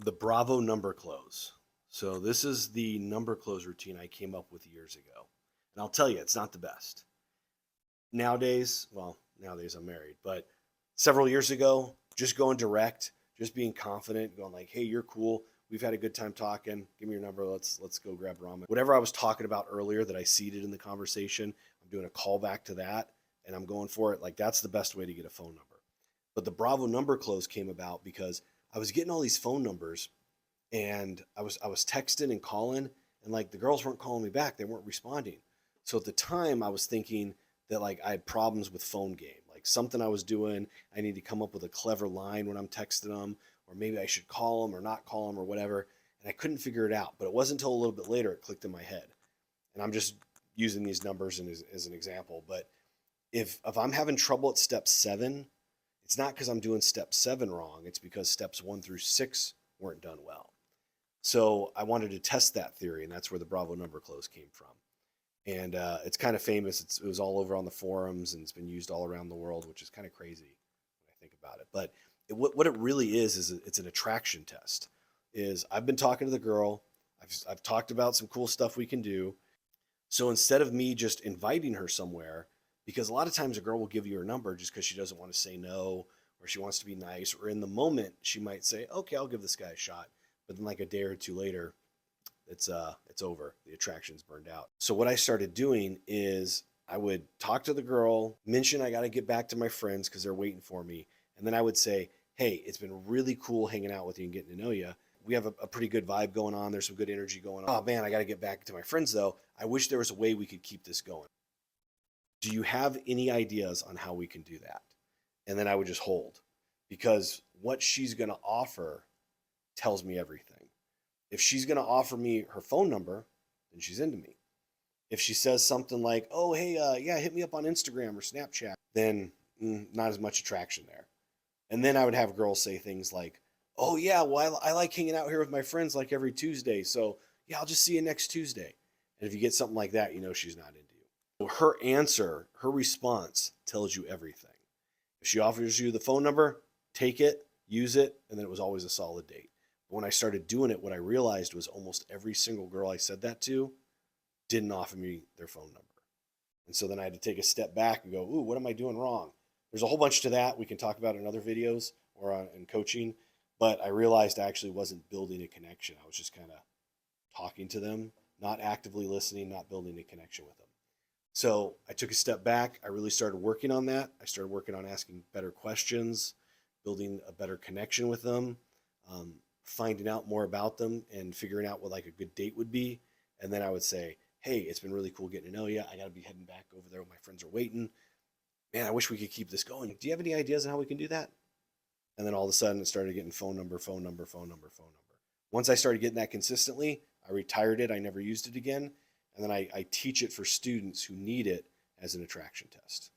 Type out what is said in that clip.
The Bravo number close. So this is the number close routine I came up with years ago. And I'll tell you, it's not the best. Nowadays, well, nowadays I'm married, but several years ago, just going direct, just being confident, going like, "Hey, you're cool. We've had a good time talking. Give me your number. Let's go grab ramen." Whatever I was talking about earlier that I seeded in the conversation, I'm doing a callback to that and I'm going for it. Like that's the best way to get a phone number. But the Bravo number close came about because I was getting all these phone numbers and I was texting and calling and like the girls weren't calling me back. They weren't responding. So at the time I was thinking that like I had problems with phone game, like something I was doing. I need to come up with a clever line when I'm texting them, or maybe I should call them or not call them or whatever. And I couldn't figure it out. But it wasn't until a little bit later it clicked in my head. And I'm just using these numbers as an example. But if I'm having trouble at step 7, it's not because I'm doing step 7 wrong. It's because steps 1 through 6 weren't done well. So I wanted to test that theory, and that's where the Bravo number close came from. And it's kind of famous. It was all over on the forums, and it's been used all around the world, which is kind of crazy when I think about it. But what it really is it's an attraction test. Is I've been talking to the girl. I've talked about some cool stuff we can do. So instead of me just inviting her somewhere, because a lot of times a girl will give you her number just because she doesn't want to say no, or she wants to be nice, or in the moment she might say, "Okay, I'll give this guy a shot." But then like a day or two later, it's over. The attraction's burned out. So what I started doing is I would talk to the girl, mention I got to get back to my friends because they're waiting for me, and then I would say, "Hey, it's been really cool hanging out with you and getting to know you. We have a pretty good vibe going on. There's some good energy going on. Oh man, I got to get back to my friends though. I wish there was a way we could keep this going. Do you have any ideas on how we can do that?" And then I would just hold because what she's going to offer tells me everything. If she's going to offer me her phone number, then she's into me. If she says something like, "Oh, hey, yeah, hit me up on Instagram or Snapchat," then not as much attraction there. And then I would have girls say things like, "Oh, yeah, well, I like hanging out here with my friends like every Tuesday. So, yeah, I'll just see you next Tuesday." And if you get something like that, you know she's not into you. So her answer, her response tells you everything. If she offers you the phone number, take it, use it, and then it was always a solid date. But when I started doing it, what I realized was almost every single girl I said that to didn't offer me their phone number. And so then I had to take a step back and go, "Ooh, what am I doing wrong?" There's a whole bunch to that we can talk about in other videos or in coaching. But I realized I actually wasn't building a connection. I was just kind of talking to them, not actively listening, not building a connection with them. So I took a step back. I really started working on that. I started working on asking better questions, building a better connection with them, finding out more about them, and figuring out what like a good date would be. And then I would say, "Hey, it's been really cool getting to know you. I got to be heading back over there. My friends are waiting. Man, I wish we could keep this going. Do you have any ideas on how we can do that?" And then all of a sudden it started getting phone number, phone number, phone number, phone number. Once I started getting that consistently, I retired it. I never used it again. And then I teach it for students who need it as an attraction test.